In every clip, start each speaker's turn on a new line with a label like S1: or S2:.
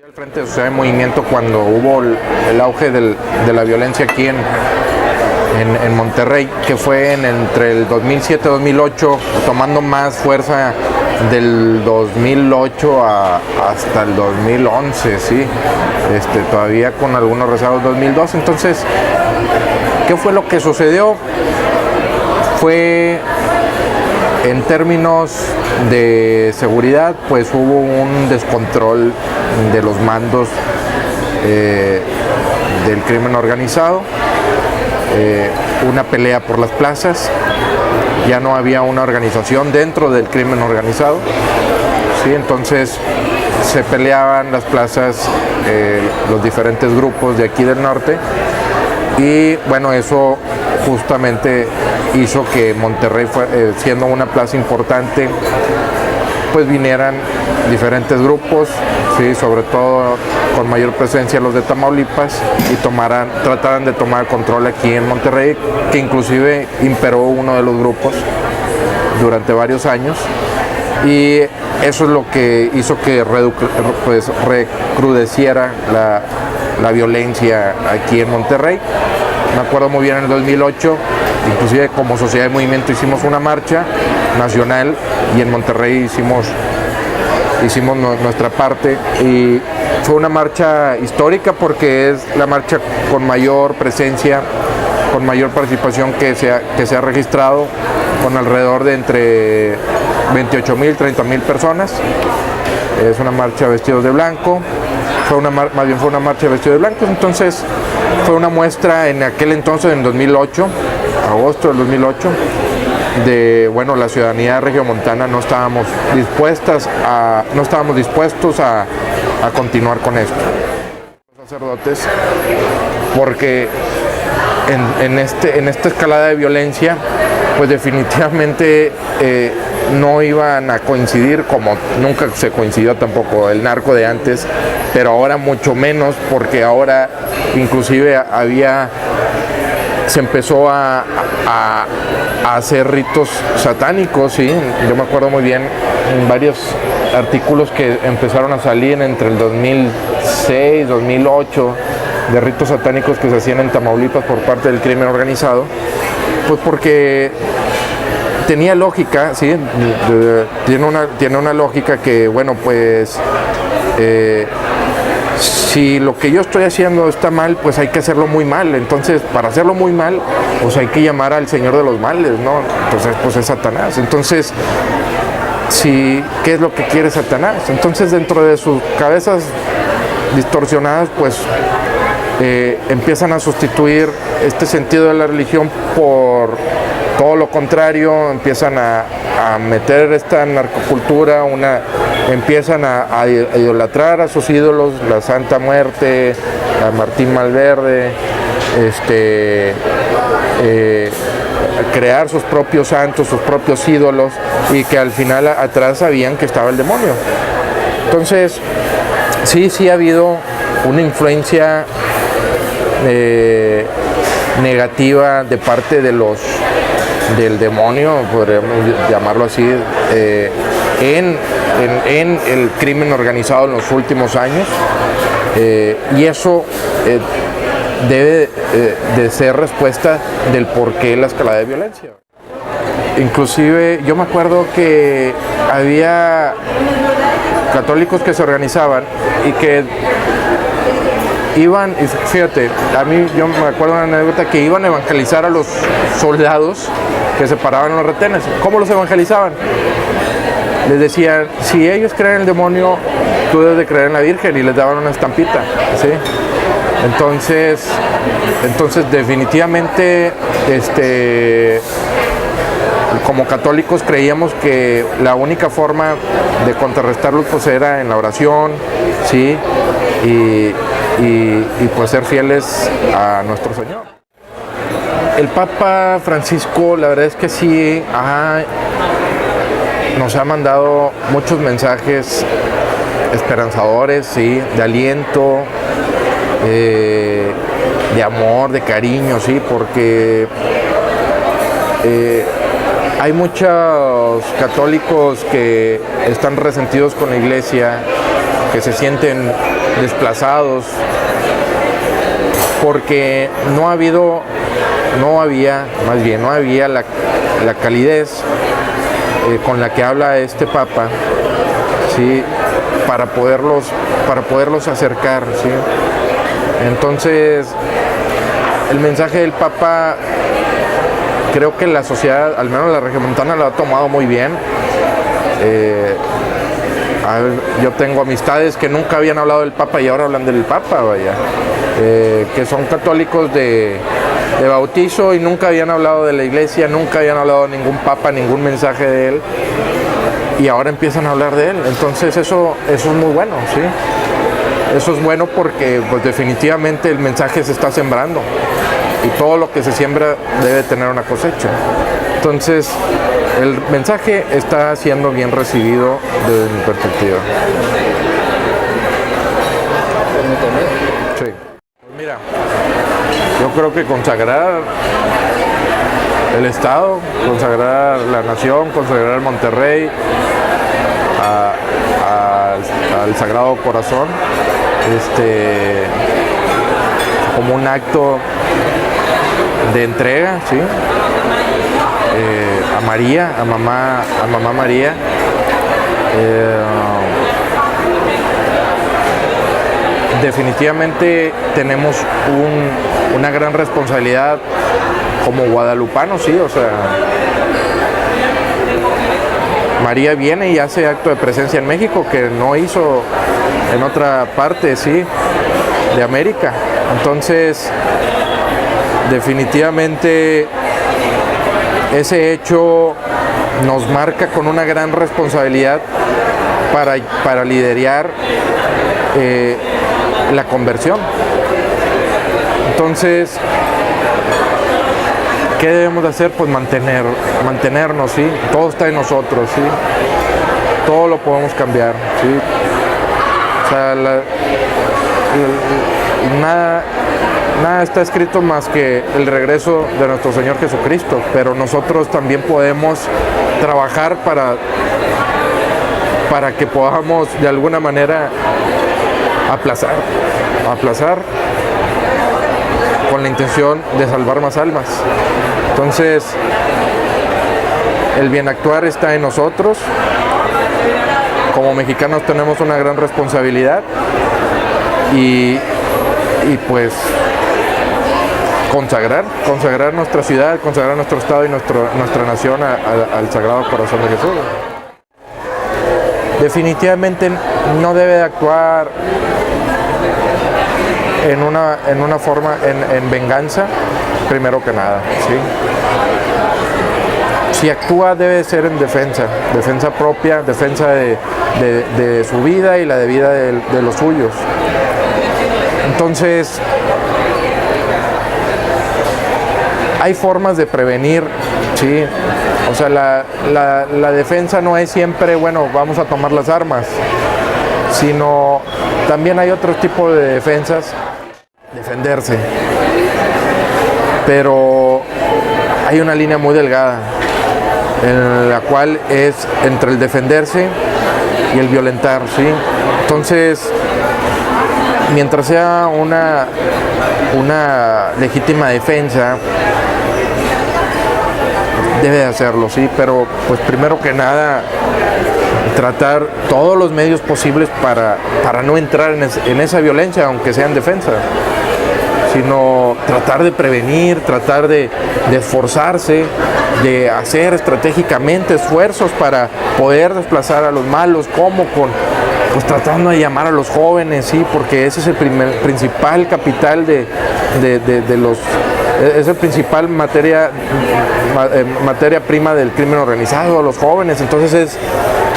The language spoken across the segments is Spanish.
S1: Al Frente de Sociedad de Movimiento cuando hubo el auge de la violencia aquí en Monterrey, que fue entre el 2007 y 2008, tomando más fuerza del 2008 hasta el 2011, ¿sí? Todavía con algunos rezagos 2002. Entonces, ¿qué fue lo que sucedió? Fue, en términos de seguridad, pues hubo un descontrol de los mandos del crimen organizado, una pelea por las plazas, ya no había una organización dentro del crimen organizado, ¿sí? Entonces se peleaban las plazas los diferentes grupos de aquí del norte, y bueno, eso justamente hizo que Monterrey, siendo una plaza importante, pues vinieran diferentes grupos, ¿sí? Sobre todo con mayor presencia los de Tamaulipas, y trataran de tomar control aquí en Monterrey, que inclusive imperó uno de los grupos durante varios años, y eso es lo que hizo que recrudeciera la violencia aquí en Monterrey. Me acuerdo muy bien en el 2008, inclusive como Sociedad de Movimiento hicimos una marcha nacional, y en Monterrey hicimos nuestra parte, y fue una marcha histórica porque es la marcha con mayor presencia, con mayor participación que se ha registrado, con alrededor de entre 28,000 y 30,000 personas. Es una marcha vestidos de blanco, fue una marcha vestidos de blanco. Entonces fue una muestra en aquel entonces, en 2008, agosto del 2008, de, bueno, la ciudadanía regiomontana no estábamos dispuestos a continuar con esto. Los sacerdotes, porque en esta escalada de violencia, pues definitivamente no iban a coincidir, como nunca se coincidió tampoco el narco de antes, pero ahora mucho menos, porque ahora inclusive se empezó a hacer ritos satánicos, ¿sí? Yo me acuerdo muy bien en varios artículos que empezaron a salir entre el 2006, 2008, de ritos satánicos que se hacían en Tamaulipas por parte del crimen organizado, pues porque tenía lógica, ¿sí? Tiene una lógica que, bueno, pues si lo que yo estoy haciendo está mal, pues hay que hacerlo muy mal. Entonces, para hacerlo muy mal, pues hay que llamar al Señor de los males, ¿no? Entonces, pues es Satanás. Entonces, ¿qué es lo que quiere Satanás? Entonces, dentro de sus cabezas distorsionadas, pues empiezan a sustituir este sentido de la religión por todo lo contrario. Empiezan a meter esta narcocultura, empiezan a idolatrar a sus ídolos, la Santa Muerte, a Martín Malverde, a crear sus propios santos, sus propios ídolos, y que al final atrás sabían que estaba el demonio. Entonces, sí ha habido una influencia negativa de parte del demonio, podríamos llamarlo así, en el crimen organizado en los últimos años, y eso debe de ser respuesta del por qué la escalada de violencia. Inclusive yo me acuerdo que había católicos que se organizaban y que iban, y fíjate, yo me acuerdo de una anécdota, que iban a evangelizar a los soldados que se paraban en los retenes. ¿Cómo los evangelizaban? Les decían, si ellos creen en el demonio, tú debes de creer en la Virgen, y les daban una estampita, ¿sí? Entonces definitivamente, como católicos creíamos que la única forma de contrarrestarlos pues era en la oración, ¿sí? Y pues ser fieles a nuestro Señor. El Papa Francisco, la verdad es que sí, nos ha mandado muchos mensajes esperanzadores, ¿sí? De aliento, de amor, de cariño, ¿sí? Porque hay muchos católicos que están resentidos con la Iglesia, que se sienten desplazados, porque no había la calidez con la que habla este Papa, ¿sí? para poderlos acercar, ¿sí? Entonces, el mensaje del Papa, creo que la sociedad, al menos la regiomontana, lo ha tomado muy bien. Yo tengo amistades que nunca habían hablado del Papa y ahora hablan del Papa, vaya. Que son católicos de bautizo y nunca habían hablado de la iglesia, nunca habían hablado de ningún Papa, ningún mensaje de él. Y ahora empiezan a hablar de él. Entonces eso es muy bueno, ¿sí? Eso es bueno porque pues, definitivamente el mensaje se está sembrando. Y todo lo que se siembra debe tener una cosecha. Entonces, el mensaje está siendo bien recibido desde mi perspectiva. Sí. Pues mira, yo creo que consagrar el Estado, consagrar la nación, consagrar Monterrey al Sagrado Corazón, como un acto de entrega, ¿sí? A María, a mamá María. Definitivamente tenemos una gran responsabilidad como guadalupanos, sí, o sea, María viene y hace acto de presencia en México que no hizo en otra parte, sí, de América. Entonces, definitivamente ese hecho nos marca con una gran responsabilidad para liderar la conversión. Entonces, ¿qué debemos de hacer? Pues mantenernos, ¿sí? Todo está en nosotros, ¿sí? Todo lo podemos cambiar, ¿sí? O sea, nada está escrito más que el regreso de nuestro Señor Jesucristo, pero nosotros también podemos trabajar para que podamos de alguna manera aplazar con la intención de salvar más almas. Entonces, el bien actuar está en nosotros. Como mexicanos tenemos una gran responsabilidad y pues consagrar nuestra ciudad, consagrar nuestro estado y nuestra nación al Sagrado Corazón de Jesús. Definitivamente no debe de actuar en una forma, en venganza, primero que nada, ¿sí? Si actúa debe ser en defensa propia, defensa de su vida y la de vida de los suyos. Entonces, hay formas de prevenir, ¿sí? O sea, la defensa no es siempre, bueno, vamos a tomar las armas, sino también hay otro tipo de defensas, defenderse. Pero hay una línea muy delgada, en la cual es entre el defenderse y el violentar, ¿sí? Entonces, mientras sea una legítima defensa, debe de hacerlo, sí, pero pues primero que nada tratar todos los medios posibles para no entrar en esa violencia, aunque sea en defensa, sino tratar de prevenir, tratar de esforzarse, de hacer estratégicamente esfuerzos para poder desplazar a los malos, como pues tratando de llamar a los jóvenes, sí, porque ese es el principal capital es el principal materia prima del crimen organizado, los jóvenes. Entonces es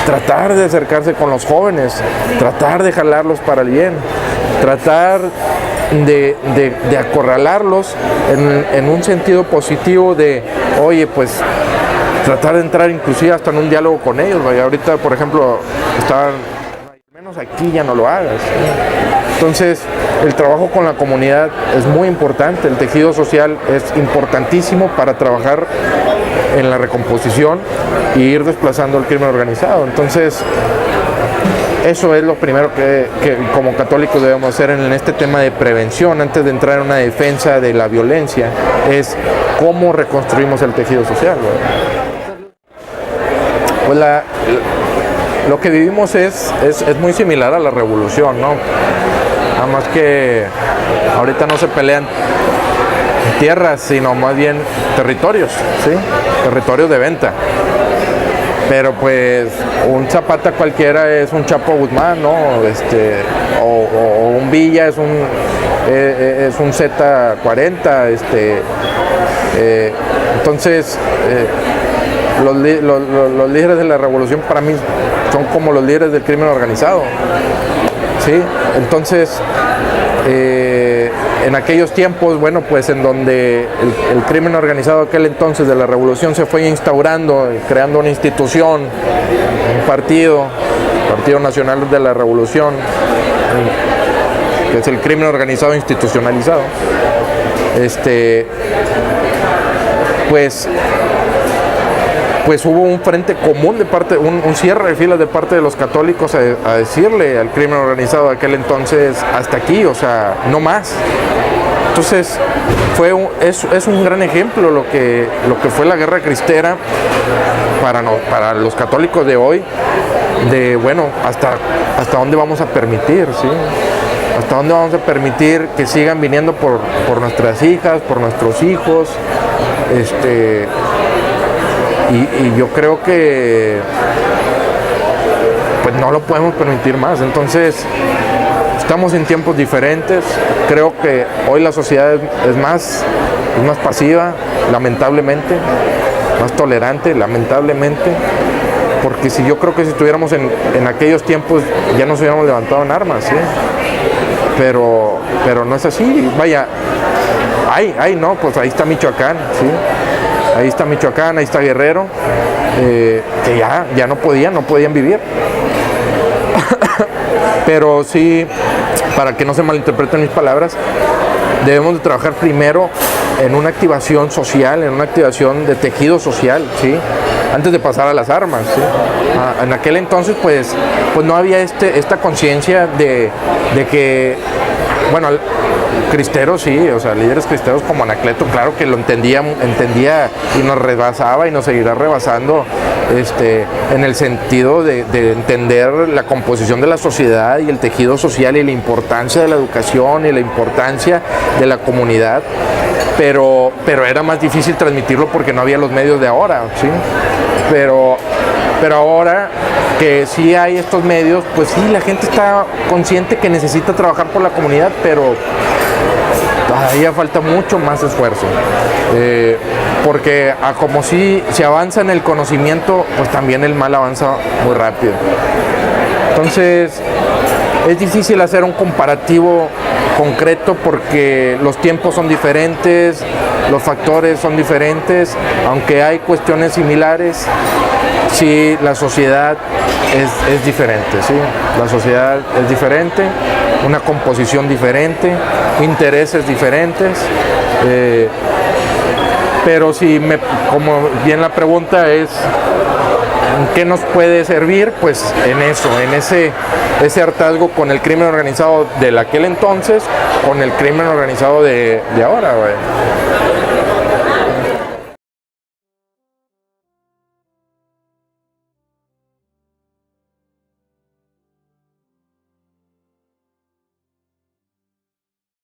S1: tratar de acercarse con los jóvenes, tratar de jalarlos para el bien, tratar de acorralarlos en un sentido positivo de, oye, pues tratar de entrar inclusive hasta en un diálogo con ellos. Vaya, ahorita, por ejemplo, al menos aquí ya no lo hagas, ¿sí? Entonces, el trabajo con la comunidad es muy importante, el tejido social es importantísimo para trabajar en la recomposición e ir desplazando el crimen organizado. Entonces, Eso es lo primero que como católicos debemos hacer en este tema de prevención, antes de entrar en una defensa de la violencia, es cómo reconstruimos el tejido social, pues lo que vivimos es muy similar a la revolución, ¿no? Nada más que ahorita no se pelean tierras, sino más bien territorios, ¿sí? Territorios de venta. Pero pues un Zapata cualquiera es un Chapo Guzmán, ¿no? O un Villa es un Z40, entonces los líderes de la revolución para mí son como los líderes del crimen organizado, ¿sí? Entonces en aquellos tiempos, bueno, pues en donde el crimen organizado de aquel entonces de la revolución se fue instaurando, creando una institución, un Partido Nacional de la Revolución, que es el crimen organizado institucionalizado, pues hubo un frente común de parte, un cierre de filas de parte de los católicos a decirle al crimen organizado de aquel entonces, hasta aquí, o sea, no más. Entonces es un gran ejemplo lo que fue la guerra cristera para los católicos de hoy, de bueno, hasta dónde vamos a permitir, ¿sí? Hasta dónde vamos a permitir que sigan viniendo por nuestras hijas, por nuestros hijos, y yo creo que pues no lo podemos permitir más. Entonces estamos en tiempos diferentes. Creo que hoy la sociedad es más pasiva, lamentablemente, más tolerante, lamentablemente, porque yo creo que si estuviéramos en aquellos tiempos ya nos hubiéramos levantado en armas, ¿sí? Pero no es así. Vaya, no, pues ahí está Michoacán, ¿sí? Ahí está Michoacán, ahí está Guerrero, que ya no podían vivir. Pero sí, para que no se malinterpreten mis palabras, debemos de trabajar primero en una activación social, en una activación de tejido social, ¿sí? Antes de pasar a las armas, ¿sí? En aquel entonces pues no había esta conciencia de que, bueno, cristeros sí, o sea, líderes cristeros como Anacleto, claro que lo entendía y nos rebasaba y nos seguirá rebasando, en el sentido de entender la composición de la sociedad y el tejido social y la importancia de la educación y la importancia de la comunidad, pero era más difícil transmitirlo porque no había los medios de ahora, ¿sí? Pero ahora que sí hay estos medios, pues sí, la gente está consciente que necesita trabajar por la comunidad, pero todavía falta mucho más esfuerzo, porque como si se avanza en el conocimiento, pues también el mal avanza muy rápido. Entonces es difícil hacer un comparativo concreto porque los tiempos son diferentes, los factores son diferentes, aunque hay cuestiones similares. Sí, la sociedad es diferente, ¿sí? La sociedad es diferente, una composición diferente, intereses diferentes, pero si como bien la pregunta es ¿en qué nos puede servir? Pues en eso, en ese hartazgo con el crimen organizado de aquel entonces, con el crimen organizado de ahora, güey.